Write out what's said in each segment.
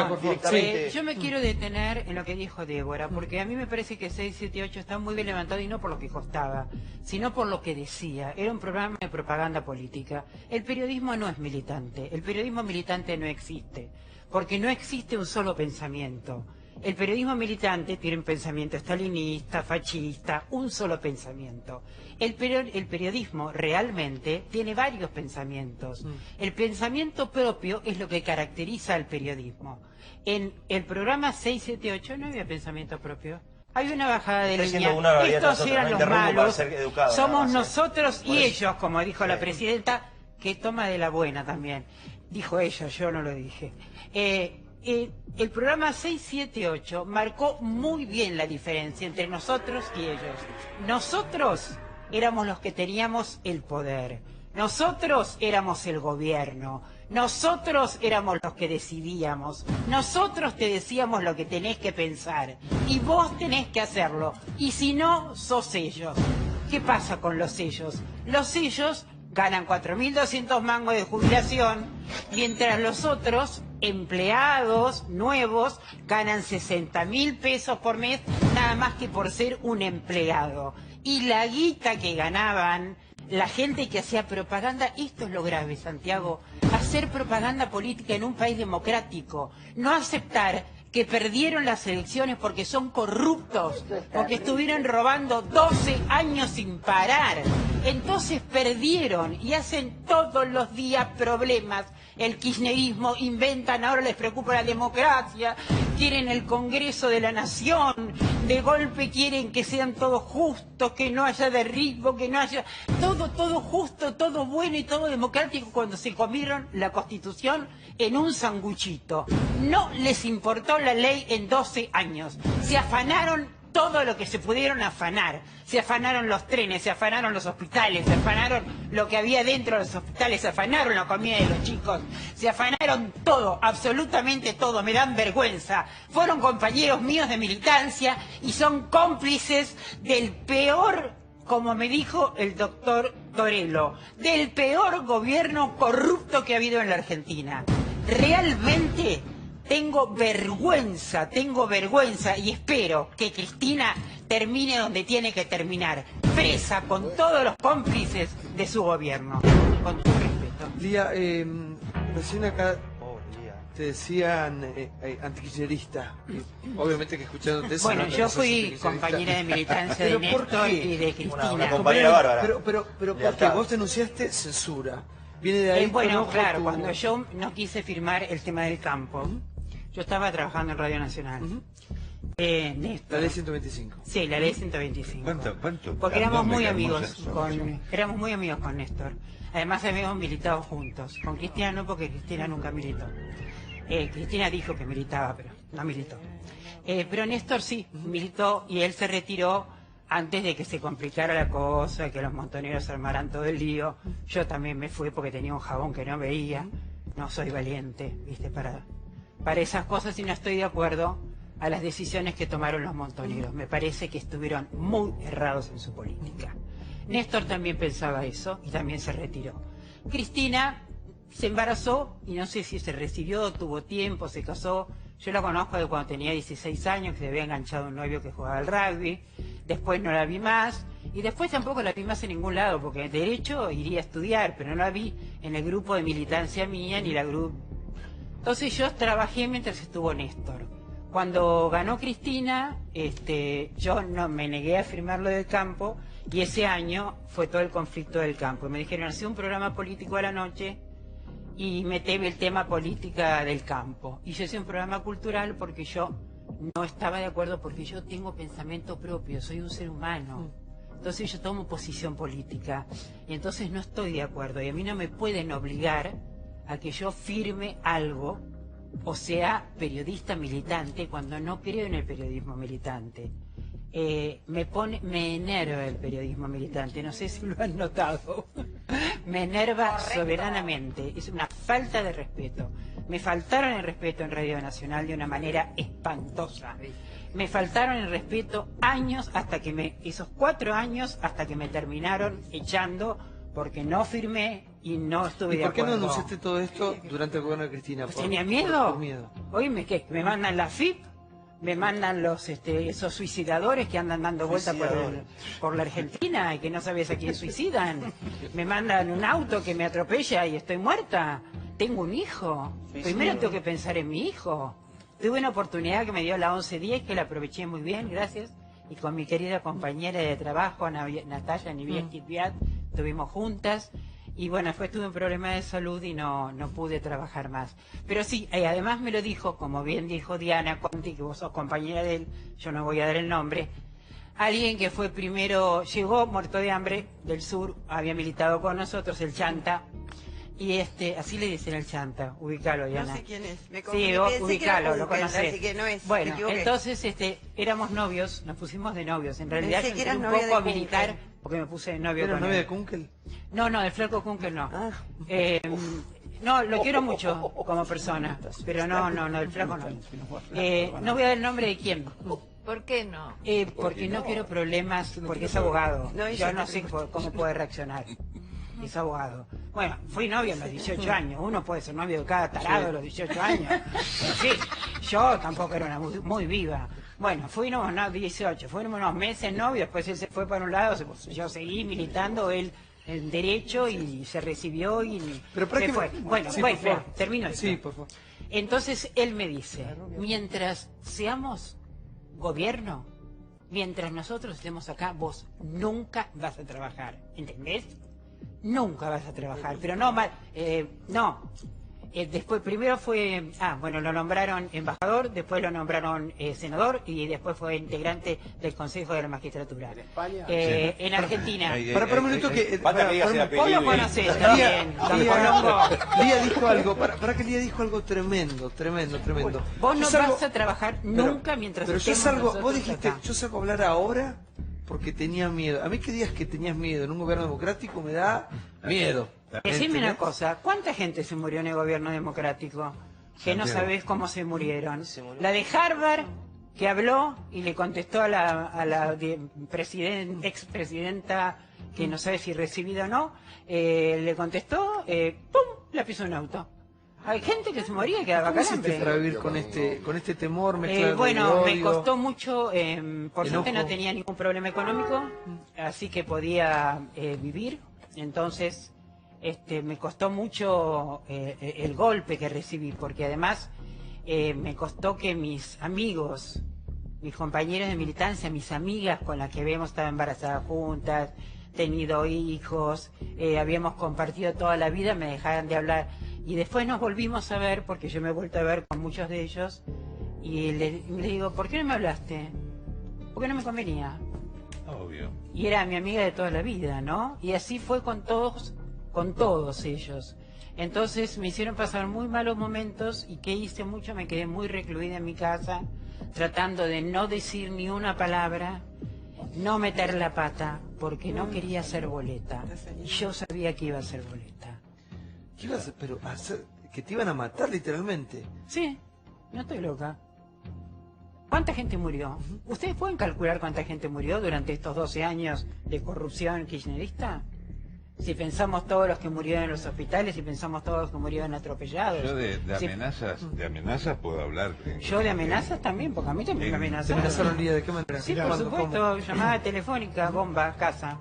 Lidia, por favor. directamente. Yo me quiero detener en lo que dijo Débora, porque a mí me parece que 678 está muy bien levantado y no por lo que costaba, sino por lo que decía. Era un programa de propaganda política. El periodismo no es militante, el periodismo militante no existe, porque no existe un solo pensamiento. El periodismo militante tiene un pensamiento estalinista, fascista, un solo pensamiento. El periodismo realmente tiene varios pensamientos. El pensamiento propio es lo que caracteriza al periodismo. En el programa 678 no había pensamiento propio. Hay una bajada de línea. Estos eran los malos. Somos nosotros y ellos, como dijo la presidenta, que toma de la buena también. Dijo ella, yo no lo dije. El programa 678 marcó muy bien la diferencia entre nosotros y ellos. Nosotros éramos los que teníamos el poder. Nosotros éramos el gobierno. Nosotros éramos los que decidíamos. Nosotros te decíamos lo que tenés que pensar. Y vos tenés que hacerlo. Y si no, sos ellos. ¿Qué pasa con los sellos? Los sellos ganan 4.200 mangos de jubilación, mientras los otros empleados nuevos ganan 60.000 pesos por mes, nada más que por ser un empleado. Y la guita que ganaban la gente que hacía propaganda, esto es lo grave, Santiago, hacer propaganda política en un país democrático, no aceptar que perdieron las elecciones porque son corruptos, porque estuvieron robando 12 años sin parar. Entonces perdieron y hacen todos los días problemas. El kirchnerismo inventan, ahora les preocupa la democracia, quieren el Congreso de la Nación, de golpe quieren que sean todos justos, que no haya derribo, que no haya... Todo justo, todo bueno y todo democrático cuando se comieron la Constitución en un sanguchito. No les importó la ley en 12 años. Se afanaron todo lo que se pudieron afanar. Se afanaron los trenes, se afanaron los hospitales, se afanaron lo que había dentro de los hospitales, se afanaron la comida de los chicos, se afanaron todo, absolutamente todo, me dan vergüenza. Fueron compañeros míos de militancia y son cómplices del peor, como me dijo el doctor Torello, del peor gobierno corrupto que ha habido en la Argentina. Realmente tengo vergüenza y espero que Cristina termine donde tiene que terminar, presa con todos los cómplices de su gobierno. Con todo respeto. Lía, recién acá te decían antikirchnerista. Obviamente que escuchándote eso... Bueno, no, yo fui compañera de militancia de Néstor y de Cristina. Una compañera bárbara. Pero porque vos denunciaste censura. Viene de ahí. Bueno, claro, cuando yo no quise firmar el tema del campo, yo estaba trabajando en Radio Nacional. Néstor. La ley 125. Sí, la ley 125. ¿Cuánto? Porque éramos muy amigos con Néstor. Además habíamos militado juntos. Con Cristina no, porque Cristina nunca militó. Cristina dijo que militaba, pero no militó. Pero Néstor sí, militó y él se retiró antes de que se complicara la cosa, que los montoneros armaran todo el lío. Yo también me fui porque tenía un jabón que no veía. No soy valiente, ¿viste? Para esas cosas, y no estoy de acuerdo a las decisiones que tomaron los montoneros. Me parece que estuvieron muy errados en su política. Néstor también pensaba eso y también se retiró. Cristina se embarazó y no sé si se recibió, tuvo tiempo, se casó. Yo la conozco de cuando tenía 16 años, que se había enganchado un novio que jugaba al rugby. Después no la vi más y después tampoco la vi más en ningún lado, porque en derecho iría a estudiar, pero no la vi en el grupo de militancia mía ni la grupo. Entonces yo trabajé mientras estuvo Néstor. Cuando ganó Cristina, yo no me negué a firmar lo del campo, y ese año fue todo el conflicto del campo. Y me dijeron, hacé un programa político a la noche y meteme el tema política del campo. Y yo hice un programa cultural porque yo no estaba de acuerdo, porque yo tengo pensamiento propio, soy un ser humano. Entonces yo tomo posición política y entonces no estoy de acuerdo. Y a mí no me pueden obligar a que yo firme algo o sea periodista militante cuando no creo en el periodismo militante. Me enerva el periodismo militante, no sé si lo han notado. Me enerva soberanamente, es una falta de respeto. Me faltaron el respeto en Radio Nacional de una manera espantosa. Me faltaron el respeto años, esos 4 años hasta que me terminaron echando porque no firmé y no estuve de ¿Y por qué no acuerdo. denunciaste todo esto durante el gobierno de Cristina? Pues tenía miedo. Por miedo. Oíme, ¿qué? Me mandan la FIP, me mandan los esos suicidadores que andan dando vueltas por la Argentina y que no sabes a quién suicidan. Me mandan un auto que me atropella y estoy muerta. Tengo un hijo. Primero tengo que pensar en mi hijo. Tuve una oportunidad que me dio la 1110, que la aproveché muy bien, gracias. Y con mi querida compañera de trabajo, Natalia Niviesti Piat, estuvimos juntas. Y bueno, después tuve un problema de salud y no pude trabajar más. Pero sí, además me lo dijo, como bien dijo Diana Conti, que vos sos compañera de él, yo no voy a dar el nombre, alguien que fue primero, llegó muerto de hambre del sur, había militado con nosotros, el Chanta, y así le dicen el Chanta, ubicalo, Diana. No sé quién es, Sí, vos ubicalo, lo conocés. Así que no es, bueno, me equivoqué. entonces éramos novios, nos pusimos de novios, en realidad Pensé yo que entré eras un novia poco a de militar, Kunkel. porque me puse de novio ¿Eras con novia él. de Kunkel? No, del flaco Kunkel no. Ah. No, lo quiero mucho como persona, pero no, el flaco no. No voy a dar el nombre de quién, ¿Por qué no? porque no quiero problemas, porque es abogado. No, Yo no sé cómo puede reaccionar. Es abogado. Bueno, fui novio a los 18 años. Uno puede ser novio de cada tarado a los 18 años. Pero sí, yo tampoco era una muy viva. Bueno, fuimos 18, fuimos unos meses novios, después él se fue para un lado, yo seguí militando, él en derecho y se recibió y Pero para se que fue. Bueno, sí, pues, por favor. termino esto. Sí, por favor. Entonces él me dice, mientras seamos gobierno, mientras nosotros estemos acá, vos nunca vas a trabajar, ¿entendés? Nunca vas a trabajar, pero no mal, no. Después, primero fue, bueno, lo nombraron embajador, después lo nombraron senador y después fue integrante del Consejo de la Magistratura. ¿En España? En Argentina. Para un minuto que... Falta que digas el apellido. Vos lo conocés también, don Colombo. Lía dijo algo, para que Lía dijo algo tremendo. Vos no Yo salgo- vas a trabajar nunca mientras Pero yo estemos salgo, vos nosotros dijiste, acá. yo salgo a hablar ahora porque tenía miedo. A mí que digas que tenías miedo en un gobierno democrático me da miedo. Decime una ¿Entendés? cosa, ¿cuánta gente se murió en el gobierno democrático? Que no Santiago. sabés cómo se murieron. La de Harvard, que habló y le contestó a la expresidenta, que no sabe si recibida o no, le contestó, ¡pum!, la pisó un auto. Hay gente que se moría y quedaba ¿Cómo hiciste para calambre. vivir con este temor mezclado Bueno, de me odio? costó mucho, por suerte enojo. no tenía ningún problema económico, así que podía vivir, entonces me costó mucho el golpe que recibí, porque además me costó que mis amigos, mis compañeros de militancia, mis amigas con las que habíamos estado embarazadas juntas, tenido hijos, habíamos compartido toda la vida, me dejaran de hablar. Y después nos volvimos a ver, porque yo me he vuelto a ver con muchos de ellos, y le digo, ¿por qué no me hablaste? Porque no me convenía. Obvio. Y era mi amiga de toda la vida, ¿no? Y así fue con todos ellos. Entonces me hicieron pasar muy malos momentos, y ¿qué hice mucho? Me quedé muy recluida en mi casa, tratando de no decir ni una palabra, no meter la pata, porque no quería ser boleta. Y yo sabía que iba a ser boleta. ¿Qué ibas a- pero a hacer- que te iban a matar literalmente? Sí, no estoy loca. ¿Cuánta gente murió? ¿Ustedes pueden calcular cuánta gente murió durante estos 12 años de corrupción kirchnerista? Si pensamos todos los que murieron en los hospitales, si pensamos todos los que murieron atropellados. Yo de Si- amenazas puedo hablar. Yo de amenazas también, porque a mí también me ¿Te amenazaron. amenazaron, Lía? ¿De qué manera? Sí, por ¿Cuándo? supuesto, llamada telefónica, bomba, casa.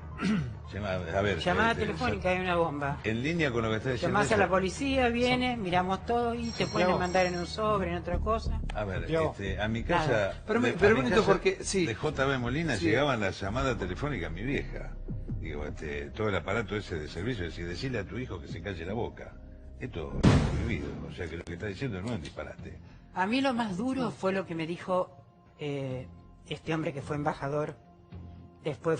A ver, Llamada telefónica y una bomba. En línea con lo que está diciendo. Llamás a la ella. policía, viene, miramos todo y te pueden mandar en un sobre, en otra cosa. A ver, Yo. a mi casa. Nada. Pero a un mi minuto, casa porque- sí. De JB Molina Sí. llegaban las llamadas telefónicas a mi vieja. Digo, todo el aparato ese de servicio, es decir, decirle a tu hijo que se calle la boca. Esto es prohibido. O sea que lo que está diciendo no es disparate. A mí lo más duro fue lo que me dijo este hombre que fue embajador, después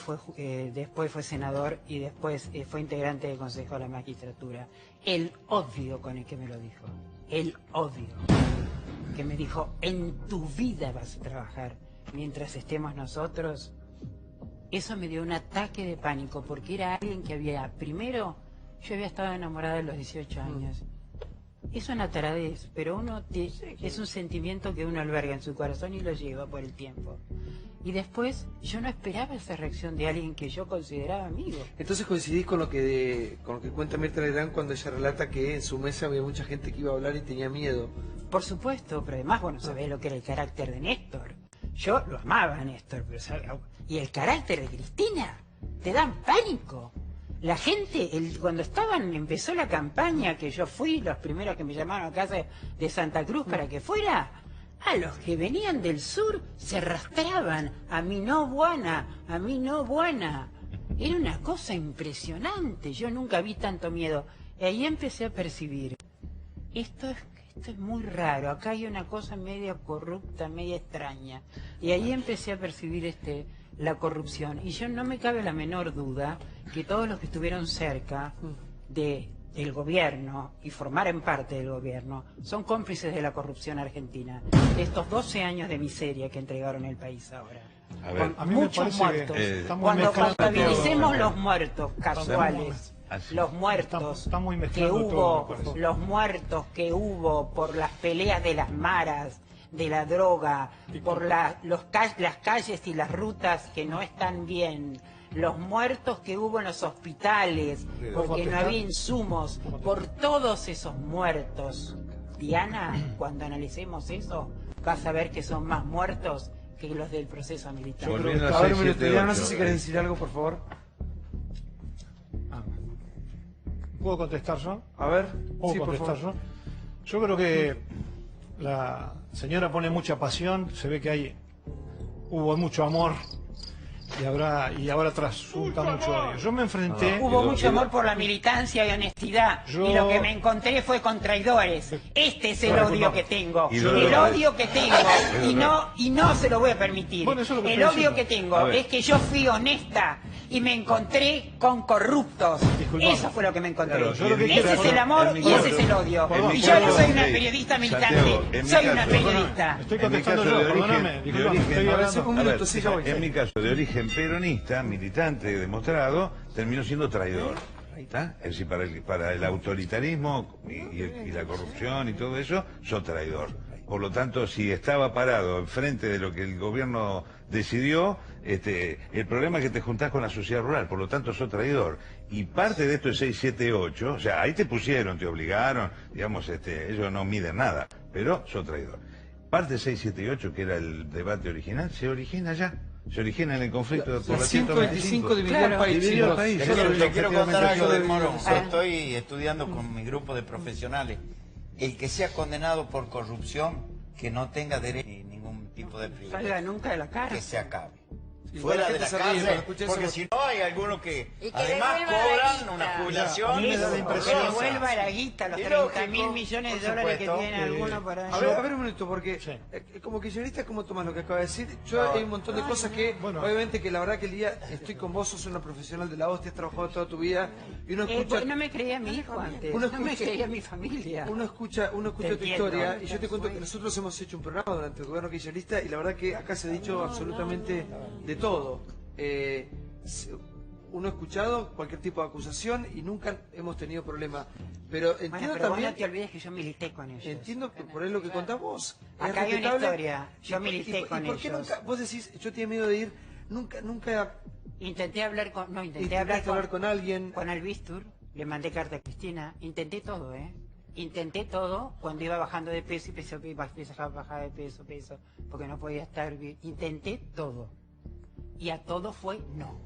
fue senador y después fue integrante del Consejo de la Magistratura. El odio con el que me lo dijo. El odio. Que me dijo, en tu vida vas a trabajar mientras estemos nosotros. Eso me dio un ataque de pánico, porque era alguien que primero, yo había estado enamorada de los 18 años. Es una taradez, pero es un sentimiento que uno alberga en su corazón y lo lleva por el tiempo. Y después yo no esperaba esa reacción de alguien que yo consideraba amigo. Entonces coincidís con lo que cuenta Mirta Legrand cuando ella relata que en su mesa había mucha gente que iba a hablar y tenía miedo. Por supuesto, pero además, bueno, sabés lo que era el carácter de Néstor. Yo lo amaba a Néstor, pero y el carácter de Cristina, te dan pánico. La gente, cuando empezó la campaña, que yo fui, los primeros que me llamaron a casa de Santa Cruz para que fuera, a los que venían del sur se arrastraban, a mí no buena, a mí no buena. Era una cosa impresionante, yo nunca vi tanto miedo. Y ahí empecé a percibir, esto es muy raro, acá hay una cosa media corrupta, media extraña. Y ahí empecé a percibir la corrupción. Y yo no me cabe la menor duda que todos los que estuvieron cerca del gobierno y formaron parte del gobierno son cómplices de la corrupción argentina, de estos 12 años de miseria que entregaron el país ahora. A ver, Con muchos muertos. Cuando contabilicemos los muertos casuales, los muertos está muy que mezclado hubo, todo, me parece. los muertos que hubo por las peleas de las maras, de la droga, por las calles y las rutas que no están bien, los muertos que hubo en los hospitales, porque no había insumos, por todos esos muertos. Diana, cuando analicemos eso, vas a ver que son más muertos que los del proceso militar. Volviendo a A ver, 678, no sé si querés decir algo, por favor. ¿Puedo contestar yo? A ver, ¿Puedo sí, por contestar favor. yo? Yo creo que la señora pone mucha pasión, se ve que hubo mucho amor y ahora trasunta mucho odio. Yo me enfrenté... Hubo mucho amor por la militancia y honestidad, y lo que me encontré fue con traidores. Este es el odio que tengo, el odio que tengo, y no se lo voy a permitir. Bueno, eso es lo que El estoy odio diciendo. que tengo es que yo fui honesta y me encontré con corruptos. Disculpame. Eso fue lo que me encontré. Claro, yo lo que Ese quiero- es el amor en mi y ese caso- es el odio. Perdón, Y yo no soy una sí. periodista militante, Santiago, en mi soy una caso- periodista. Estoy En mi contestando caso yo, de origen- perdóname, de disculpame, origen- estoy Ahora, hablando... un A ver, minuto, sí, ya voy. en mi caso de origen peronista, militante demostrado, terminó siendo traidor. ¿Está? Es decir, para el autoritarismo y la corrupción y todo eso, sos traidor. Por lo tanto, si estaba parado enfrente de lo que el gobierno decidió, el problema es que te juntás con la sociedad rural, por lo tanto sos traidor. Y parte de esto es 678, o sea, ahí te pusieron, te obligaron, digamos, ellos no miden nada, pero sos traidor. Parte 678, que era el debate original, se origina ya. Se origina en el conflicto por La la 125 dividió Claro. el país. Dividió el chicos. país. Eso es lo que Le quiero contar efectivamente algo yo de debí Morón. hacer. Estoy estudiando con mi grupo de profesionales. El que sea condenado por corrupción, que no tenga derecho ni ningún tipo de Salga privilegio, nunca de la que cárcel. se acabe. Sí, Fuera la de gente la se ríe cuando cárcel, escucha porque eso. si no hay algunos que Y que además devuelva la cobran guita. una A jubilación. mí me da la impresión- Que devuelva la guita, los Y 30.000 lógico, millones de por dólares que supuesto, tienen algunos por ahí. A ver un minuto, porque Sí. como kirchnerista, ¿cómo tomas lo que acaba de decir? Yo No. hay un montón de cosas que, Bueno. obviamente, que la verdad que el día estoy con vos, sos una profesional de la voz, te has trabajado toda tu vida, y uno escucha... No me creía mi hijo antes, Uno no me escucha- creía mi familia. Uno escucha Te tu entiendo. historia y yo te cuento que nosotros hemos hecho un programa durante el gobierno kirchnerista y la verdad que acá se ha dicho absolutamente de todo. Uno ha escuchado cualquier tipo de acusación y nunca hemos tenido problema. Pero Bueno, entiendo pero vos también, no te olvides que yo milité con ellos. entiendo que por ahí lo que contamos es Acá hay una respetable. historia, yo ¿Y milité con por qué ellos. nunca, vos decís, yo tenía miedo de ir, nunca Intenté hablar con... No, intenté intentaste hablar con alguien? con Albistur, le mandé carta a Cristina, intenté todo, Intenté todo cuando iba bajando de peso y bajaba de peso, porque no podía estar bien. Intenté todo. Y a todo fue no.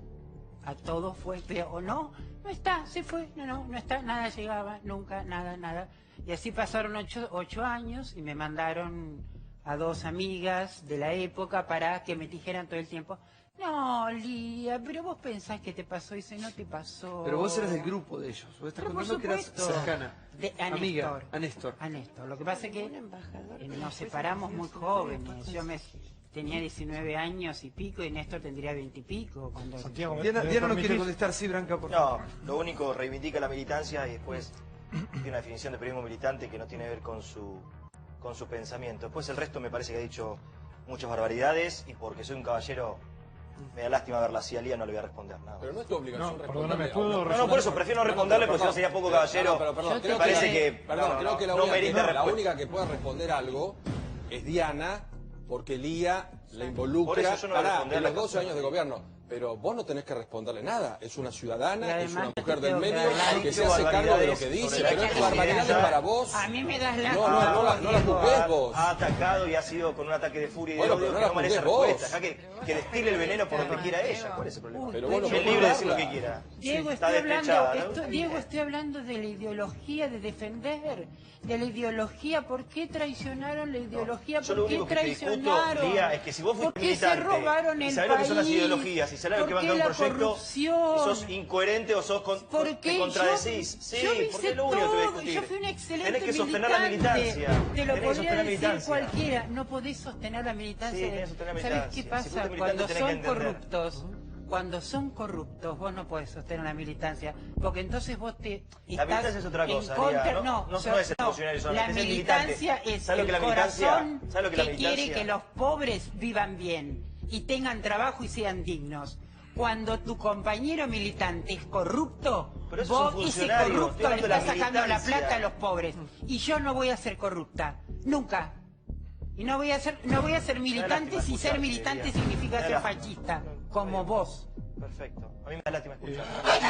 A todo fue, pero o no está, se fue, no está, nada llegaba, nunca, nada. Y así pasaron 8 años y me mandaron a 2 amigas de la época para que me dijeran todo el tiempo, no, Lía, pero vos pensás que te pasó, y dice, no te pasó. Pero vos eras del grupo de ellos, vos estás Pero por contando que eras supuesto. cercana, A amiga, Néstor. a Néstor. A Néstor. Lo que pasa es que nos separamos muy jóvenes. Yo tenía 19 años y pico y Néstor tendría 20 y pico. Cuando... Santiago, ¿me Diana no quiere permitís? contestar, sí, Branca, por favor. No, lo único reivindica la militancia y después tiene una definición de periodismo militante que no tiene que ver con su pensamiento. Después el resto me parece que ha dicho muchas barbaridades y porque soy un caballero me da lástima verla así a Lía, no le voy a responder nada. Pero no es tu obligación No, responderle. perdóname, ¿puedo No, por eso prefiero no responderle porque si no sería poco caballero. Pero, perdón, Me creo parece que, que perdón, creo que la no única, merita la respuesta. única que puede responder algo es Diana, porque Lía la Por involucra eso yo no voy a responder en la los 12 años de cuestión. gobierno. Pero vos no tenés que responderle nada. Es una ciudadana, Y es además una yo mujer te del tengo que medio hablar. que se hace cargo de lo que dice, pero es barbaridades para vos. A mí me das la... No la juzgués vos. Ha atacado y ha sido con un ataque de furia y de Bueno, odio pero no que la no merece juzgués vos. respuesta. Acá que destile el veneno por donde quiera ella. ¿Cuál es el problema? Pero vos no Es libre de decir lo que juzgarla. quiera. Diego, Está estoy hablando, despechada, ¿no? Diego, estoy hablando de la ideología, de defender, de la ideología. ¿Por qué traicionaron la ideología? Yo lo ¿Por qué único que te discuto, traicionaron? Lía, es que si vos fuiste ¿Por qué se militante robaron y el sabés lo que son las país? ideologías y sabés lo que ¿Por banca qué un la proyecto, corrupción? y sos incoherente o Porque te contradecís. yo Sí, me porque sé es lo único que voy a todo, discutir. yo fui un excelente Tenés que sostener militante. la militancia. Te lo Tenés que podría sostener la decir militancia. cualquiera. No podés sostener la militancia. Sí, tenés que sostener la ¿Sabés militancia. qué Si pasa? fuiste militante, Cuando tenés que son entender. corruptos, cuando son corruptos, vos no podés sostener la militancia. Porque entonces vos te La militancia es otra en cosa, contra- Lía, no es el funcionario solamente, La es el militante. militancia es ¿Sabes lo el que la militancia- corazón sabes lo que la quiere militancia- que los pobres vivan bien y tengan trabajo y sean dignos. Cuando tu compañero militante es corrupto, Pero eso es vos un ese funcionario, estoy corrupto le hablando de la estás sacando la militancia. plata a los pobres. Y yo no voy a ser corrupta, nunca. Y no voy a ser militante si ser militante significa ser fascista, como vos. Perfecto. A mí me da lástima escuchar.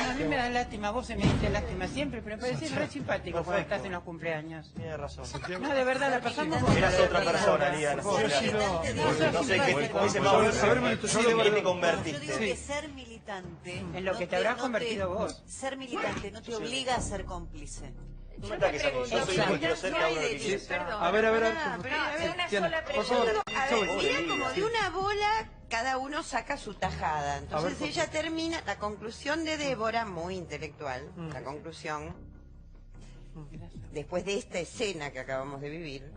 A mí me da lástima, vos se me diste lástima siempre, pero me parece re simpático cuando Perfecto. estás en los cumpleaños. Tienes razón. No, de verdad, la pasamos bien. Eras otra persona, Lía. Yo he sido... No sé qué, como dice A Mauro, ver, Maurito, sí, ¿en de qué verdad. te Yo convertiste? digo que ser militante... En lo que te habrás convertido vos. Ser militante no te obliga a ser cómplice. No me ataques a mí, yo soy hijo y quiero ser cada uno lo que quiere ser. A ver, Pero sí, una Tiana, sola por favor. pregunta. A ver, Pobre mira Lía, como sí. de una bola cada uno saca su tajada. Entonces por ella termina, la conclusión de Débora, muy intelectual, la conclusión, después de esta escena que acabamos de vivir,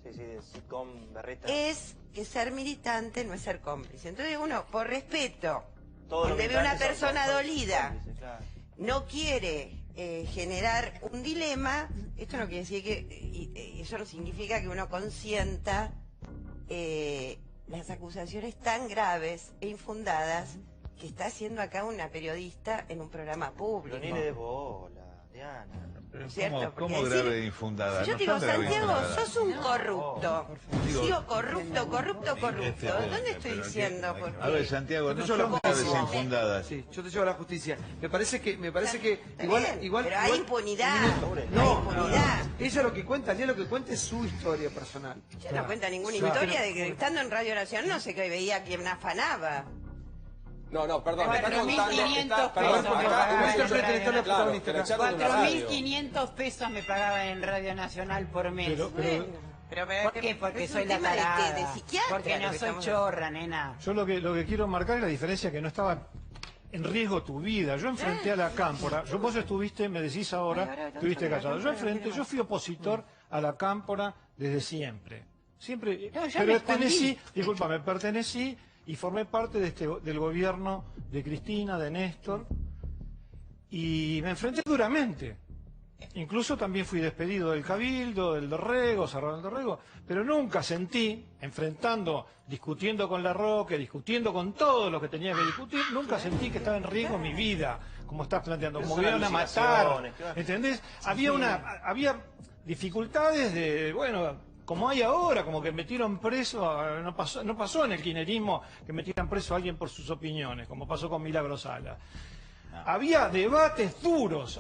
Sí, de sitcom, berreta. es que ser militante no es ser cómplice. Entonces uno, por respeto, Todos los donde ve una militantes son persona todos dolida, cómplices, claro. no quiere generar un dilema, esto no quiere decir que, eso no significa que uno consienta las acusaciones tan graves e infundadas que está haciendo acá una periodista en un programa público. Pero ni le des bola, Diana. Pero ¿Cierto? ¿Cómo Porque grave decir- e infundada? Si yo No te digo, son grave e Santiago, infundada. sos un corrupto. Digo- Sigo corrupto. ¿Dónde estoy Pero diciendo? que- Porque... A ver, Santiago, no Yo lo son graves e juzgo. infundadas. Sí, yo te llevo a la justicia. Me parece que Está igual, bien, igual. pero hay igual- impunidad. un minuto. Hay No, impunidad. ella lo que cuenta, Lía lo que cuenta es su historia personal. Ella no cuenta ninguna Claro. historia de que estando en Radio Nacional no sé qué veía quién afanaba. No, perdón, me está contando... 4.500 perdón, pesos. acá, Por eso una- enfrente está la claro, protagonista que la acá. echaron de la radio. 4.500 pesos me pagaban en Radio Nacional por mes. Pero, ¿Por qué? Porque es un soy la tema de qué, tarada. de psiquiatra Porque lo no que soy estamos- chorra, nena. Yo lo que quiero marcar es la diferencia que no estaba en riesgo tu vida. Yo enfrenté a la cámpora. Vos estuviste, me decís ahora, estuviste callado. Yo fui opositor a la cámpora desde siempre. Siempre, No, ya me pertenecí, discúlpame, pertenecí y formé parte del gobierno de Cristina, de Néstor, y me enfrenté duramente. Incluso también fui despedido del Cabildo, del Dorrego, cerraron el Dorrego, pero nunca sentí, discutiendo con La Roque, discutiendo con todo lo que tenía que discutir, nunca sentí que estaba en riesgo mi vida, como estás planteando, como que Son iban a matar, alucinaciones, claro. ¿entendés? Había dificultades de, bueno, como hay ahora, como que metieron preso, no pasó en el kirchnerismo que metieran preso a alguien por sus opiniones, como pasó con Milagro Sala. Había debates duros,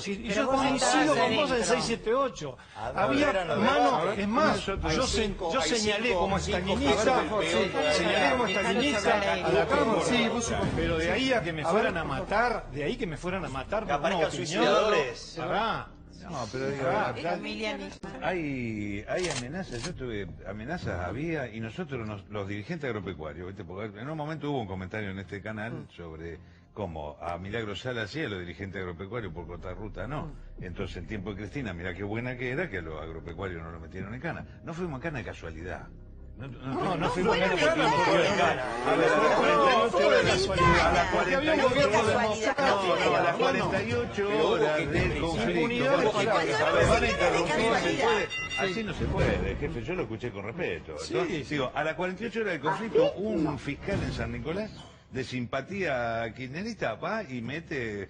y yo vos coincido estabas con vos en adentro. 678. A ver, Había eran los mano, debates. es más, yo hay señalé cinco- como cinco estalinista, factores peor todavía. señalé como estalinista a la Cámara. Sí, vos Pero de ahí a que me fueran a matar, por Que una aparezcan opinión. suicidadores. Pará. No, pero digo, hay amenazas, yo tuve amenazas, había, y nosotros, los dirigentes agropecuarios, ¿viste? Porque en un momento hubo un comentario en este canal sobre cómo a Milagro Sala hacía los dirigentes agropecuarios por cortar ruta, no. Entonces, en tiempo de Cristina, mirá qué buena que era que a los agropecuarios no lo metieron en cana. No fuimos en cana de casualidad. No fuimos en fueron cana. en cana. A ver, No, 48 horas de casualidad. a las Porque había un 48 gobierno horas. democrático. No, a las Bueno, 48 horas del conflicto. impunidad Por de favor, palabras. a ver, van a de interrumpir, se casualidad. puede. Así no se puede, jefe, yo lo escuché con respeto. Sí, Entonces, sí. digo, a las 48 horas del conflicto, un fiscal en San Nicolás de simpatía kirchnerista, va y mete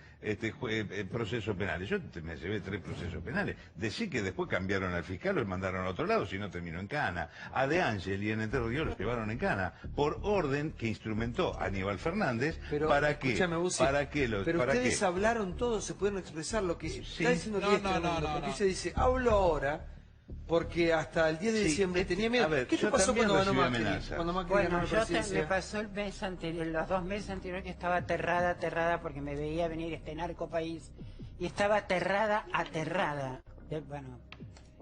procesos penales. Yo me llevé 3 procesos penales. Decí que después cambiaron al fiscal, lo mandaron a otro lado, si no terminó en cana. A De Angeli en Entre Ríos los llevaron en cana, por orden que instrumentó Aníbal Fernández. Pero, ¿para qué? escúchame, Busi, ¿Para qué? pero ¿para ustedes qué? hablaron todos, se pudieron expresar lo que está diciendo No, Díaz, no, no, lo no, que no. dice, hablo ahora porque hasta el 10 de Sí, diciembre tenía miedo. a ver, ¿Qué te yo pasó también cuando ganó recibí Macri? amenazas. Cuando Macri Bueno, ganó la yo me presidencia. pasó el mes anterior, los 2 meses anteriores que estaba aterrada porque me veía venir este narco país y estaba aterrada. Bueno,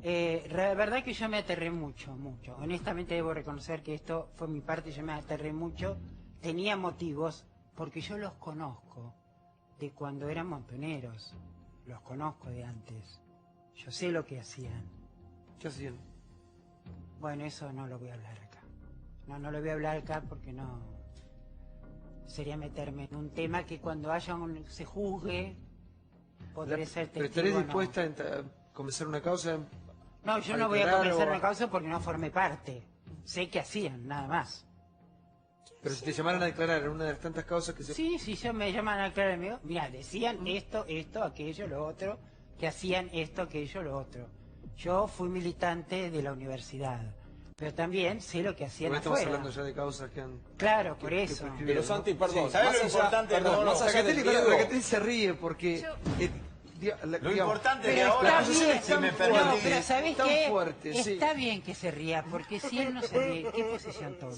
la verdad que yo me aterré mucho. Honestamente debo reconocer que esto fue mi parte, yo me aterré mucho. Tenía motivos porque yo los conozco de cuando eran montoneros, los conozco de antes. Yo sé lo que hacían. ¿Qué hacían? Bueno, eso no lo voy a hablar acá. No lo voy a hablar acá porque no... Sería meterme en un tema que cuando se juzgue, podré ser testigo. ¿Pero estarías o no. dispuesta a comenzar una causa? No, yo a no voy a declarar comenzar o- una causa porque no formé parte. Sé que hacían, nada más. Pero si te llamaran a declarar en una de las tantas causas que se... Sí, yo me llaman a aclarar, mira, decían esto, aquello, lo otro, que hacían esto, aquello, lo otro. Yo fui militante de la universidad, pero también sé lo que hacían Porque estamos afuera. hablando ya de causas que han... Claro, por eso. prescribieron, Pero ¿no? Santi, perdón, ¿sabes más lo allá, importante? perdón, No, más allá del miedo... Raquel se ríe porque... Lo importante de Pero ahora, está acusación bien, es tan si me fuerte, no, permitís, pero ¿sabés tan qué? fuerte, sí. Está bien que se ría, porque si él no se ríe, ¿qué posición toma?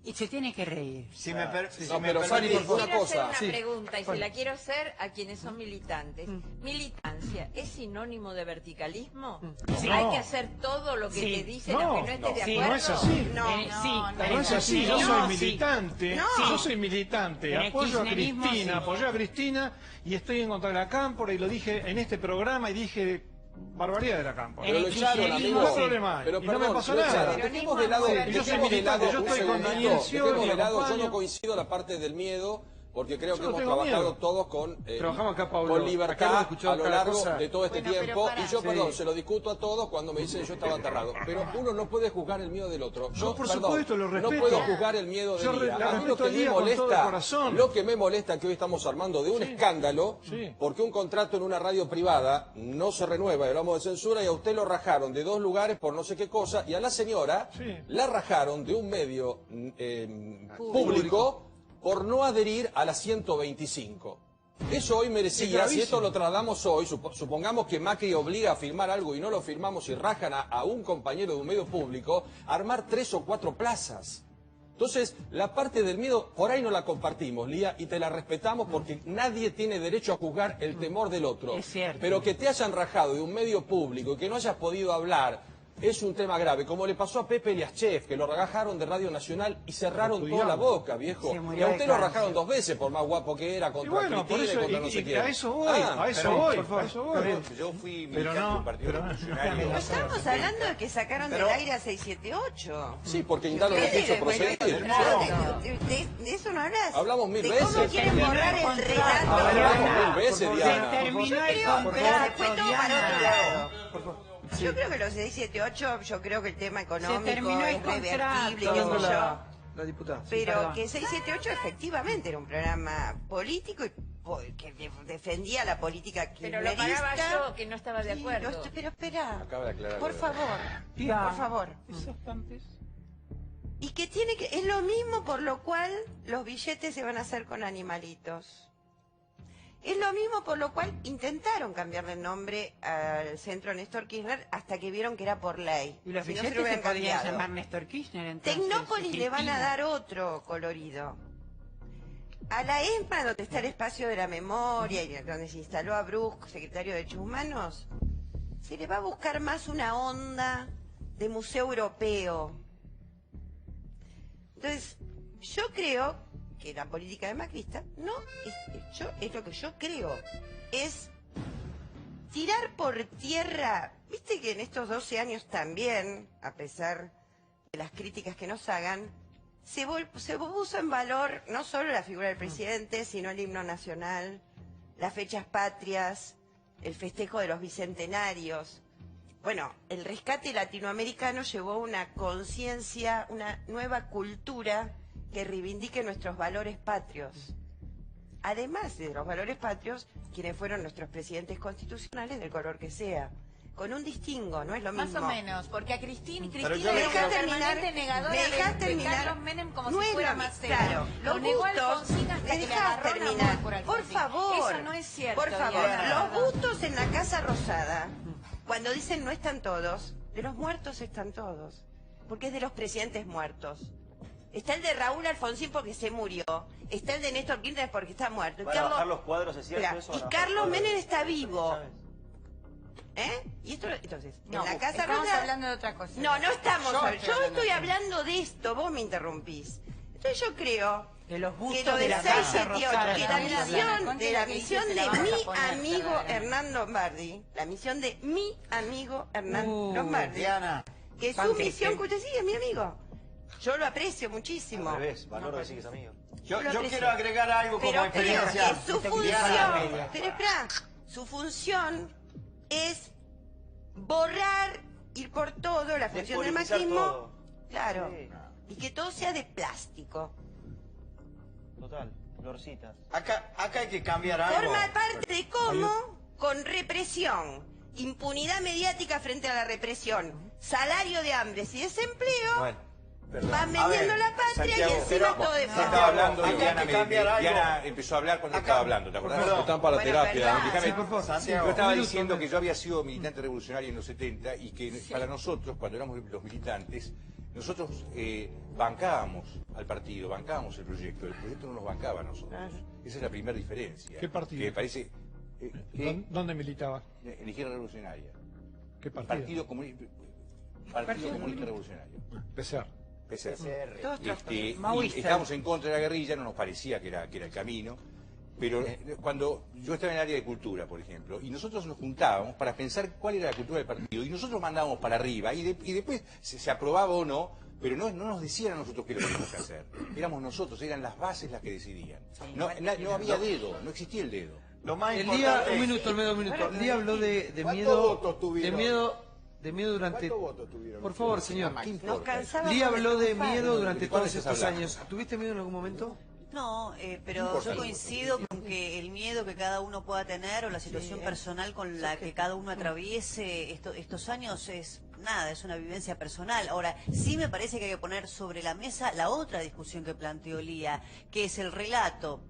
Y se tiene que reír. si me, per- si No, me pero Fanny, permitís, por favor, Quiero una hacer cosa. una Sí. pregunta y ¿Cuál? se la quiero hacer a quienes son militantes. ¿Militancia es sinónimo de verticalismo? Sí. ¿Hay que hacer todo lo que Sí. te dicen No, aunque no estés de sí, acuerdo? no es así. No, No es así, yo No, soy sí. militante, No. yo soy militante, En el apoyo a kirchnerismo, Cristina, sí. apoyé a Cristina y estoy en contra de la Cámpora y lo dije en este programa y dije barbaridad de la Cámpora. Pero lo echaron, kirchnerismo, amigo. No hay problema. Pero Y no me perdón, pasó lo nada. echaron. Dejemos de lado, Sí, yo soy dejemos de militante, lado yo un estoy con segundito, Daniel Scioli, dejemos de lado, yo acompaño. no coincido la parte del miedo, porque creo Yo que no hemos tengo trabajado miedo. todos con Trabajamos acá, Pablo. con Acá hemos libertad escuchado a lo cada largo cosa. de todo este Bueno, pero tiempo. pará. Y yo, Sí. perdón, se lo discuto a todos cuando me dicen yo estaba aterrado. Pero uno no puede juzgar el miedo del otro. Yo, por perdón, supuesto, lo respeto. no puedo juzgar el miedo de Yo Lía. la A mí lo respeto que a me Lía con todo el molesta, corazón. lo que me molesta es que hoy estamos armando de un escándalo, Sí. porque un contrato en una radio privada no se renueva, y hablamos de censura, y a usted lo rajaron de 2 lugares por no sé qué cosa, y a la señora Sí. la rajaron de un medio público por no adherir a la 125. Eso hoy Es merecía, si gravísimo. esto lo trasladamos hoy, supongamos que Macri obliga a firmar algo y no lo firmamos y rajan a un compañero de un medio público, armar 3 o 4 plazas. Entonces, la parte del miedo, por ahí no la compartimos, Lía, y te la respetamos porque nadie tiene derecho a juzgar el temor del otro. Es cierto. Pero que te hayan rajado de un medio público y que no hayas podido hablar, es un tema grave. Como le pasó a Pepe Liaschev, que lo rajaron de Radio Nacional y cerraron toda la boca, viejo. Se Y murió a de usted lo cáncer. rajaron 2 veces por más guapo que era, Y contra bueno, por Cristina eso, y contra no sé y quién. a eso voy, Ah, a eso pero, voy, por favor, a eso voy. Gabriel. yo fui Pero militante no, del Partido pero no. Revolucionario. No estamos hablando de que sacaron Pero- del aire a 678. Sí, porque Indalo no quiso proceder. De eso no hablas. Hablamos 1000 de veces. ¿Cómo quieren borrar el Hablamos relato? 1000 veces, Se Diana. terminó Yo el creo, pero contrato, después todo para otro Diana. lado. Yo creo que los 678, yo creo que el tema económico terminó el es revertible, contrato. qué Está sé hablando yo. la diputada. Pero perdón. que 678 efectivamente era un programa político y que defendía la política Pero lo kirchnerista. pagaba yo, que no estaba de Sí, acuerdo. pero espera, Acaba de aclarar. por favor, Tía. por favor. Esos campes. Y que tiene que, es lo mismo por lo cual los billetes se van a hacer con animalitos. Es lo mismo por lo cual intentaron cambiarle el nombre al centro Néstor Kirchner hasta que vieron que era por ley. Y los Si no, billetes lo se hubieran podrían cambiado. llamar Néstor Kirchner, entonces. Tecnópolis le van a Cristina. dar otro colorido. A la ESMA, donde está el espacio de la memoria y donde se instaló a Brusco, secretario de Derechos Humanos, se le va a buscar más una onda de museo europeo. Entonces, yo creo que la política de Macrista no es lo que yo creo, es tirar por tierra. Viste que en estos 12 años también, a pesar de las críticas que nos hagan, se puso en valor no solo la figura del presidente, sino el himno nacional, las fechas patrias, el festejo de los bicentenarios. Bueno, el rescate latinoamericano llevó una conciencia, una nueva cultura que reivindique nuestros valores patrios. Además de los valores patrios, quienes fueron nuestros presidentes constitucionales, del color que sea. Con un distingo, no es lo mismo. Más o menos, porque a Cristina Pero era me dejas terminar, permanente negadora me dejas de terminar. Carlos Menem como No si es fuera lo más mismo, serio. claro, los Lo negó gustos, Alfonsín hasta me que le dejas agarró el terminar, amor por Alfonsín. favor, Eso no es cierto, por favor, Diana. los gustos en la Casa Rosada, cuando dicen no están todos, de los muertos están todos, porque es de los presidentes muertos. Está el de Raúl Alfonsín porque se murió, está el de Néstor Kirchner porque está muerto. ¿Van a bajar los cuadros, es cierto Espera, eso? y ¿Van a bajar Carlos los cuadros? Menem está vivo. ¿Sabes? Y esto, entonces, No, en la Casa estamos Rosada... hablando de otra cosa. No, no estamos Yo hablando. Yo estoy de hablando de esto, vos me interrumpís. Entonces yo creo De los que bustos lo de de la 678, Casa que Rosada, la estamos misión, hablando. de la misión Se la de vamos mi a poner, amigo Clara. Hernán Lombardi, la misión de mi amigo Hernán Lombardi, Diana, que su Panqueque. misión, que usted sí es mi amigo. Yo lo aprecio muchísimo. Al revés, valoro que sigues amigo. yo lo aprecio. quiero agregar algo como Pero experiencia. que su función, pero espera, su función es borrar, ir por todo, la función del Despolitizar macrismo, todo. claro, Sí. y que todo sea de plástico. Total, florcitas. Acá hay que cambiar algo. Forma parte de cómo, con represión, impunidad mediática frente a la represión, salario de hambres y desempleo, Bueno, perdón. van vendiendo la patria y encima todo de Estaba fondo. hablando y Acá hay Diana, que cambiar algo. Diana empezó a hablar cuando estaba hablando, ¿te acordás? Perdón. Están para la Bueno, terapia. perdón. Déjame- Sí, por favor. Santiago, Yo estaba un minuto, diciendo un que yo había sido militante revolucionario en los 70 y que para nosotros, cuando éramos los militantes, nosotros bancábamos al partido, bancábamos el proyecto no nos bancaba a nosotros. Esa es la primera diferencia. ¿Qué partido? Que parece... ¿Dónde militaba? En la izquierda revolucionaria. ¿Qué partido? Partido Comunista Revolucionario. PCR. PCR. Todos Y Maoísta. estábamos en contra de la guerrilla, no nos parecía que era el camino, pero cuando yo estaba en el área de cultura, por ejemplo, y nosotros nos juntábamos para pensar cuál era la cultura del partido, y nosotros mandábamos para arriba, y después se aprobaba o no, pero no nos decían a nosotros qué es lo que teníamos que hacer. Éramos nosotros, eran las bases las que decidían. No había dedo, no existía el dedo. Lo más El día, importante un minuto, un minuto. El día habló de ¿Cuántos miedo, votos tuvieron? de miedo durante... ¿Cuántos votos tuvieron? Por favor, señor. ¿Qué Nos importa? cansábamos Lía habló de triunfar. miedo durante ¿De cuál todos estás estos hablando? años. ¿Tuviste miedo en algún momento? No, pero yo coincido con que el miedo que cada uno pueda tener o la situación personal con la que cada uno atraviese estos años es nada, es una vivencia personal. Ahora, sí me parece que hay que poner sobre la mesa la otra discusión que planteó Lía, que es el relato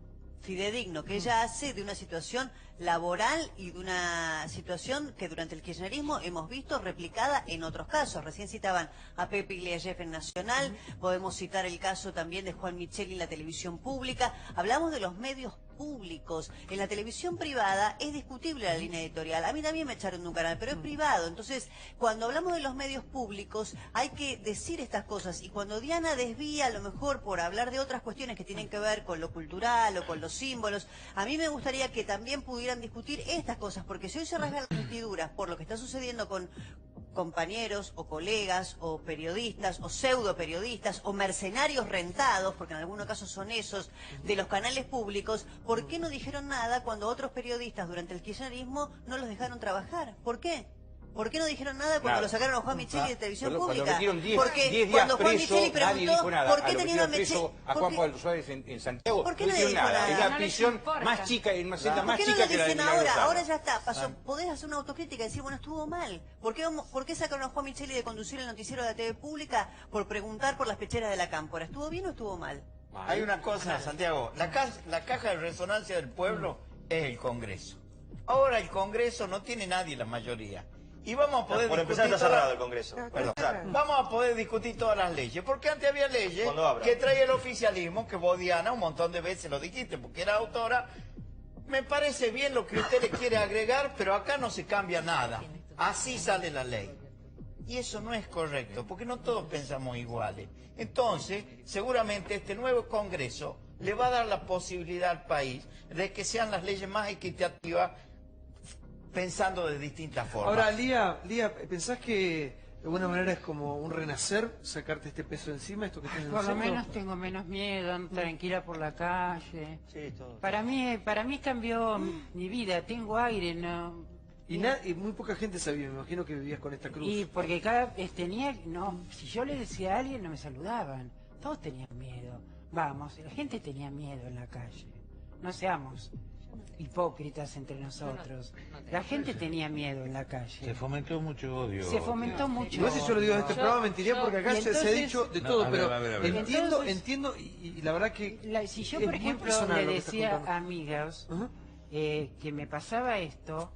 fidedigno que ella hace de una situación laboral y de una situación que durante el kirchnerismo hemos visto replicada en otros casos. Recién citaban a Pepe Iglesias en Nacional, podemos citar el caso también de Juan Micheli en la televisión pública. Hablamos de los medios públicos. En la televisión privada es discutible la línea editorial. A mí también me echaron de un canal, pero es privado. Entonces, cuando hablamos de los medios públicos, hay que decir estas cosas. Y cuando Diana desvía, a lo mejor por hablar de otras cuestiones que tienen que ver con lo cultural o con los símbolos, a mí me gustaría que también pudieran discutir estas cosas, porque si hoy se rasgan las vestiduras por lo que está sucediendo con compañeros o colegas o periodistas o pseudo periodistas o mercenarios rentados, porque en algunos casos son esos, de los canales públicos, ¿por qué no dijeron nada cuando otros periodistas durante el kirchnerismo no los dejaron trabajar? ¿Por qué? ¿Por qué no dijeron nada cuando Nada. lo sacaron a Juan Micheli de televisión Cuando pública? metieron 10 Porque días cuando Juan preso, Micheli nadie preguntó dijo nada. ¿por A qué lo tenían a metieron preso Micheli? a Juan Pablo Suárez en Santiago, ¿Por qué no no hicieron dijo nada. nada? Es No la les prisión importa. más chica, en una celda ¿Por más qué no chica lo que la de dicen ahora? Milagro Ahora Sala. ya está, pasó. Podés hacer una autocrítica y decir, bueno, estuvo mal. ¿Por qué sacaron a Juan Micheli de conducir el noticiero de la TV pública por preguntar por las pecheras de la Cámpora? ¿Estuvo bien o estuvo mal? Hay una cosa, Santiago, la caja de resonancia del pueblo es el Congreso. Ahora el Congreso no tiene nadie la mayoría. Y vamos a poder Por empezar discutir está todas- cerrado el Congreso. Perdón. Vamos a poder discutir todas las leyes, porque antes había leyes Cuando abra. que traía el oficialismo, que vos, Diana, un montón de veces lo dijiste, porque era autora. Me parece bien lo que usted le quiere agregar, pero acá no se cambia nada. Así sale la ley. Y eso no es correcto, porque no todos pensamos iguales. Entonces, seguramente este nuevo Congreso le va a dar la posibilidad al país de que sean las leyes más equitativas, pensando de distintas formas. Ahora, Lía, ¿pensás que de alguna manera es como un renacer, sacarte este peso encima, esto que tienes Por lo encima? menos tengo menos miedo, ando tranquila por la calle. Sí, todo. Para mí cambió mi vida, tengo aire, ¿no? Y muy poca gente sabía, me imagino que vivías con esta cruz. Y porque si yo le decía a alguien no me saludaban, todos tenían miedo. vamos, la gente tenía miedo en la calle. No seamos hipócritas entre nosotros. La gente tenía miedo en la calle. Se fomentó mucho odio. Se fomentó mucho Igual si yo lo digo en este programa mentiría porque acá se ha dicho de todo, a pero ver. entiendo y la verdad que si yo, es por muy ejemplo, personal le lo que estás decía contando. a amigas que me pasaba esto,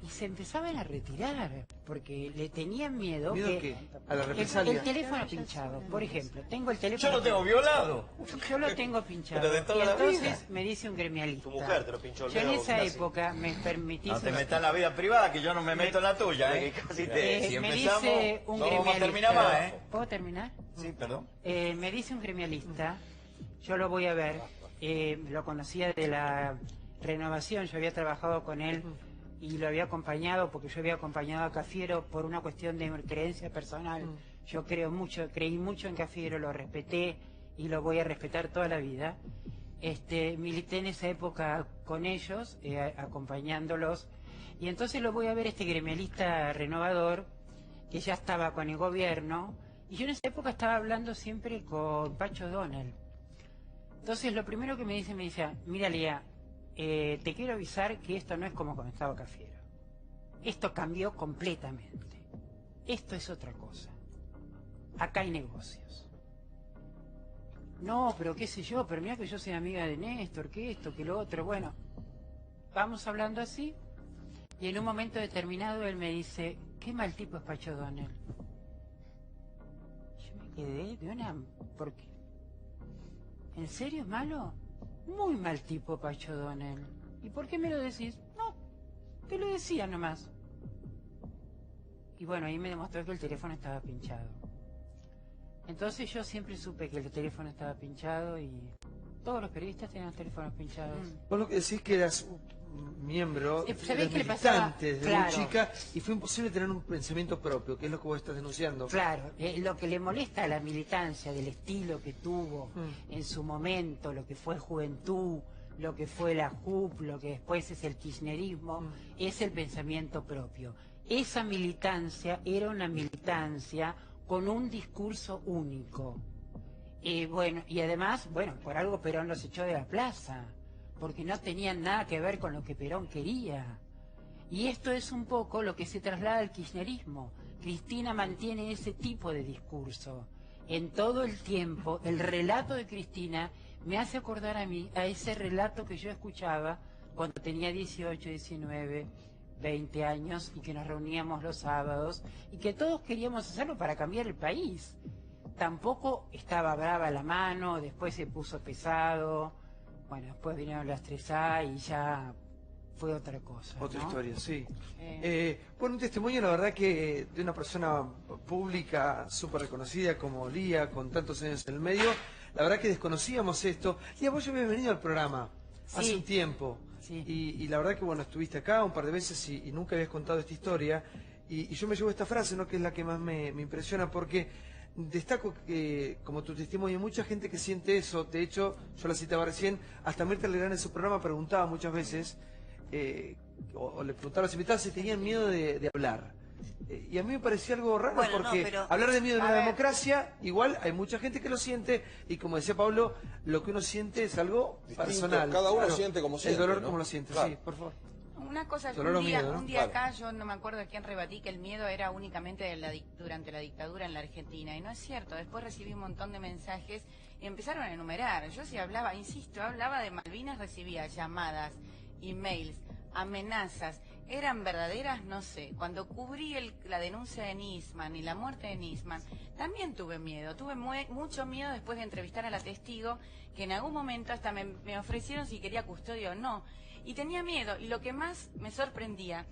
y se empezaban a retirar, porque le tenían miedo, ¿Miedo que a la represalia? el teléfono pinchado. Por ejemplo, tengo el teléfono... Yo lo tengo violado. Yo lo tengo pinchado. Pero de toda y la entonces vida. me dice un gremialista. Tu mujer te lo pinchó el Yo en dedo, esa casi. época me permitís... No te metas en la vida privada, que yo no me meto en la tuya, ¿eh? Casi Si me empezamos, dice un no vamos a gremialista... terminar más, ¿eh? ¿Puedo terminar? Sí, perdón. Me dice un gremialista, yo lo voy a ver, lo conocía de la renovación, yo había trabajado con él y lo había acompañado, porque yo había acompañado a Cafiero por una cuestión de creencia personal. Yo creí mucho en Cafiero, lo respeté y lo voy a respetar toda la vida. Milité en esa época con ellos, acompañándolos, y entonces lo voy a ver este gremialista renovador, que ya estaba con el gobierno, y yo en esa época estaba hablando siempre con Pacho Donel. Entonces lo primero que me dice, mira Lía, te quiero avisar que esto no es como cuando estaba Cafiero. Esto cambió completamente. Esto es otra cosa. Acá hay negocios. No, pero qué sé yo, pero mira que yo soy amiga de Néstor, que esto, que lo otro. Bueno, vamos hablando así, y en un momento determinado él me dice, qué mal tipo es Pacho Donel. Yo me quedé de una... ¿Por qué? ¿En serio es malo? Muy mal tipo Pacho Donel. ¿Y por qué me lo decís? No, te lo decía nomás. Y bueno, ahí me demostró que el teléfono estaba pinchado. Entonces yo siempre supe que el teléfono estaba pinchado y todos los periodistas tenían teléfonos pinchados. Vos lo que decís que eras un miembro, ¿Sabés eras qué le pasaba? militante desde Claro. muy chica y fue imposible tener un pensamiento propio, que es lo que vos estás denunciando. Claro, lo que le molesta a la militancia del estilo que tuvo en su momento, lo que fue Juventud, lo que fue la JUP, lo que después es el kirchnerismo, es el pensamiento propio. Esa militancia era una militancia con un discurso único. Bueno, y además, bueno, por algo Perón los echó de la plaza, porque no tenían nada que ver con lo que Perón quería. Y esto es un poco lo que se traslada al kirchnerismo. Cristina mantiene ese tipo de discurso. En todo el tiempo, el relato de Cristina me hace acordar a mí, a ese relato que yo escuchaba cuando tenía 18, 19, 20 años y que nos reuníamos los sábados y que todos queríamos hacerlo para cambiar el país. Tampoco estaba brava la mano, después se puso pesado, bueno, después vinieron las 3A y ya fue otra cosa. Otra ¿no? historia, sí. Bueno, un testimonio, la verdad, que de una persona pública súper reconocida como Lía, con tantos años en el medio. La verdad que desconocíamos esto. Lía, vos ya habías venido al programa hace un tiempo. Sí. Y la verdad que, bueno, estuviste acá un par de veces y nunca habías contado esta historia. Y yo me llevo esta frase, ¿no?, que es la que más me impresiona, porque destaco que, como tu testimonio, hay mucha gente que siente eso. De hecho, yo la citaba recién, hasta Mirta Legrand en su programa preguntaba muchas veces, o le preguntaba a los invitados si tenían miedo de hablar. Y a mí me parecía algo raro, Bueno, porque no, pero- hablar de miedo en a una ver. democracia, igual hay mucha gente que lo siente, y como decía Pablo, lo que uno siente es algo Distinto, personal. cada uno Claro, siente como el siente, dolor ¿no? como lo siente, Claro. sí, por favor. Una cosa, Dolor o un día, miedo, ¿no? un día Claro. acá, yo no me acuerdo a quién rebatí que el miedo era únicamente durante la dictadura en la Argentina, y no es cierto. Después recibí un montón de mensajes y empezaron a enumerar. Yo sí hablaba, insisto, hablaba de Malvinas, recibía llamadas, emails, amenazas. ¿Eran verdaderas? No sé. Cuando cubrí la denuncia de Nisman y la muerte de Nisman, también tuve miedo. Tuve mucho miedo después de entrevistar a la testigo, que en algún momento hasta me ofrecieron si quería custodia o no. Y tenía miedo. Y lo que más me sorprendía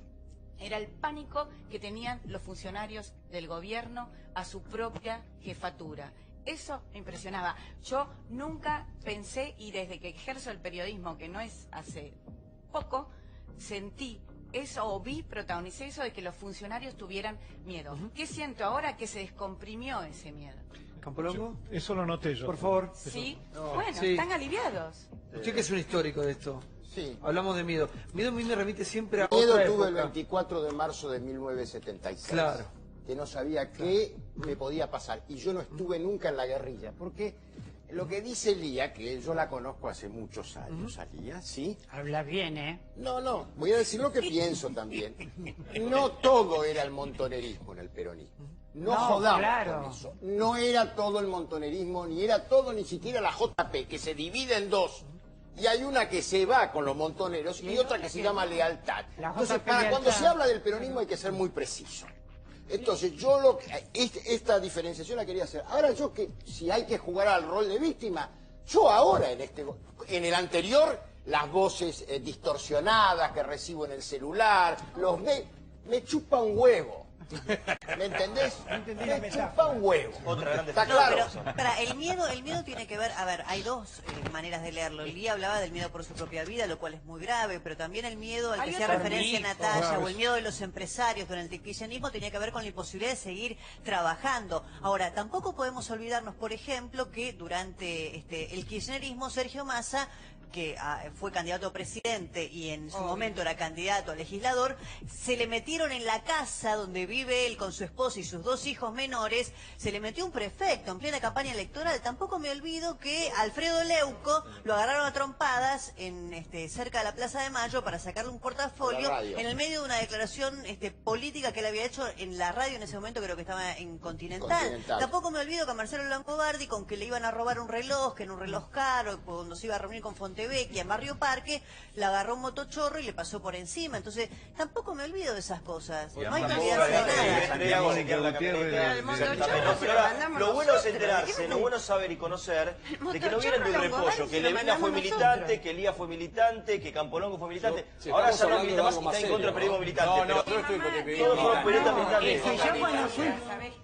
era el pánico que tenían los funcionarios del gobierno a su propia jefatura. Eso me impresionaba. Yo nunca pensé, y desde que ejerzo el periodismo, que no es hace poco, sentí eso, o protagonicé eso de que los funcionarios tuvieran miedo. ¿Qué siento ahora? Que se descomprimió ese miedo. ¿Campolongo? Eso lo noté yo. Por favor. ¿Sí? Bueno, Sí. están aliviados. Usted que es un histórico de esto. Sí. Hablamos de miedo. Miedo a mí me remite siempre a Miedo otra tuve el época. 24 de marzo de 1976. Claro. Que no sabía qué me podía pasar. Y yo no estuve nunca en la guerrilla. Porque Lo que dice Lía, que yo la conozco hace muchos años, a Lía, ¿sí? Habla bien, ¿eh? No, voy a decir lo que pienso también. No todo era el montonerismo en el peronismo. No jodamos con eso. No era todo el montonerismo, ni era todo ni siquiera la JP, que se divide en dos. Y hay una que se va con los montoneros y otra que se llama lealtad. Entonces, cuando se habla del peronismo hay que ser muy preciso. Entonces, yo esta diferenciación la quería hacer. Ahora yo que, si hay que jugar al rol de víctima, yo ahora en el anterior, las voces distorsionadas que recibo en el celular, me chupa un huevo. ¿Me entendés? Me chupa un huevo. Otra grande ¿Está claro? Pero, el miedo tiene que ver, a ver, hay dos maneras de leerlo. Lía hablaba del miedo por su propia vida, lo cual es muy grave, pero también el miedo al que hacía referencia Natalia, o el miedo de los empresarios durante el kirchnerismo tenía que ver con la imposibilidad de seguir trabajando. Ahora, tampoco podemos olvidarnos, por ejemplo, que durante el kirchnerismo, Sergio Massa, que fue candidato a presidente y en su momento era candidato a legislador, se le metieron en la casa donde vive él con su esposa y sus dos hijos menores, se le metió un prefecto en plena campaña electoral. Tampoco me olvido que Alfredo Leuco lo agarraron a trompadas cerca de la Plaza de Mayo para sacarle un portafolio en el medio de una declaración política que él había hecho en la radio en ese momento, creo que estaba en Continental. Tampoco me olvido que a Marcelo Langobardi, con que le iban a robar un reloj, que era un reloj caro, cuando se iba a reunir con Fontevecchia en Barrio Parque, le agarró un motochorro y le pasó por encima. Entonces, tampoco me olvido de esas cosas. No hay que olvidarse de nada. Lo bueno es enterarse, lo bueno es saber y conocer de que no vienen de un repollo, que Levina fue militante, que Lía fue militante, que Campolongo fue militante. Ahora ya no milita más y está en contra del periodismo militante. No, yo estoy en contra del periodismo todos fueron periodistas militantes.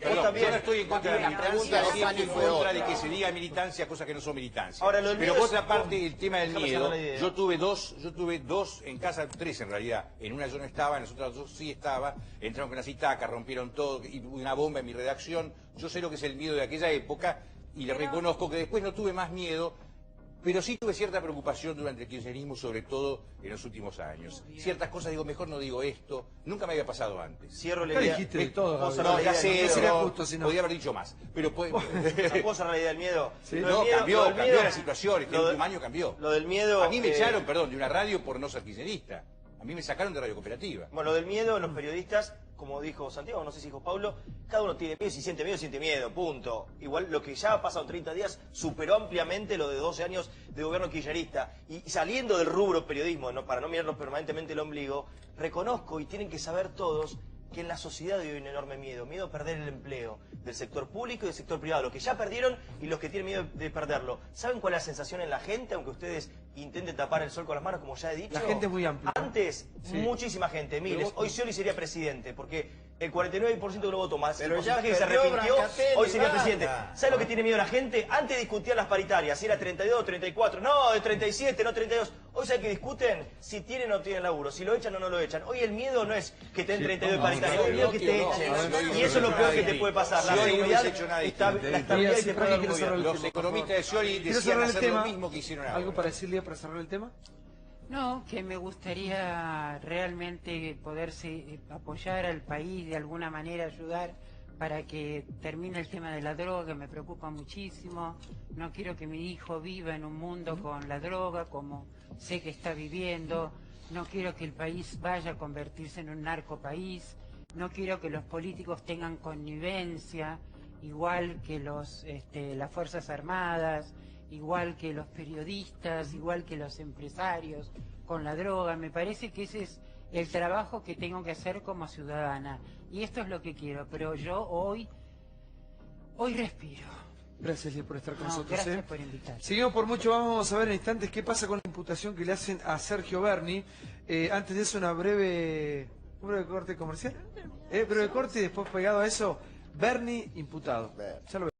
Yo no estoy en contra de la militancia, sí estoy en contra de que se diga militancia, cosas que no son militancia. Pero por otra parte, el tema del miedo, yo tuve dos en casa, tres en realidad. En una yo no estaba, en las otras dos sí estaba. Entraron con una citaca, rompieron todo, y una bomba en mi redacción. Yo sé lo que es el miedo de aquella época y le reconozco que después no tuve más miedo, pero sí tuve cierta preocupación durante el kirchnerismo, sobre todo en los últimos años. Ciertas cosas digo, mejor no digo esto, nunca me había pasado antes. Cierro la idea. Dijiste de todo, no, ya sé, justo, si no. Podría haber dicho más. Pero ¿puedo cerrar la idea del miedo? Sí, no, cambió la situación, este último año cambió. Lo del miedo... A mí me echaron, perdón, de una radio por no ser kirchnerista. A mí me sacaron de Radio Cooperativa. Bueno, lo del miedo, los periodistas, como dijo Santiago, no sé si dijo Pablo, cada uno tiene miedo, si siente miedo, punto. Igual lo que ya ha pasado 30 días superó ampliamente lo de 12 años de gobierno kirchnerista. Y saliendo del rubro periodismo, para no mirarnos permanentemente el ombligo, reconozco, y tienen que saber todos, que en la sociedad hay un enorme miedo a perder el empleo del sector público y del sector privado, los que ya perdieron y los que tienen miedo de perderlo. ¿Saben cuál es la sensación en la gente, aunque ustedes intenten tapar el sol con las manos, como ya he dicho? La gente es muy amplia. Antes, muchísima gente, miles. Hoy Scioli sería presidente, porque el 49% de los votos más, el porcentaje que se arrepintió, hoy sería presidente. ¿Sabe lo que tiene miedo la gente? Antes discutían las paritarias, si era 32, 34, no, de 37, no 32. Hoy sabe que discuten si tienen o no tienen laburo, si lo echan o no lo echan. Hoy el miedo no es que te den 32 paritarias, hoy el miedo es que te echen. Y eso es lo peor que te puede pasar. La seguridad, la estabilidad y te puede dar un gobierno. Los economistas de Scioli decían hacer lo mismo que hicieron ahora. ¿Algo para decirle para cerrar el tema? No, que me gustaría realmente poderse apoyar al país, de alguna manera ayudar para que termine el tema de la droga, que me preocupa muchísimo. No quiero que mi hijo viva en un mundo con la droga como sé que está viviendo. No quiero que el país vaya a convertirse en un narcopaís. No quiero que los políticos tengan connivencia, igual que las Fuerzas Armadas, igual que los periodistas, igual que los empresarios, con la droga. Me parece que ese es el trabajo que tengo que hacer como ciudadana. Y esto es lo que quiero, pero yo hoy respiro. Gracias, Lía, por estar con nosotros. Gracias por invitar. Seguimos por mucho, vamos a ver en instantes qué pasa con la imputación que le hacen a Sergio Berni. Antes de eso, un breve corte comercial. Breve corte y después pegado a eso, Berni imputado. Ya lo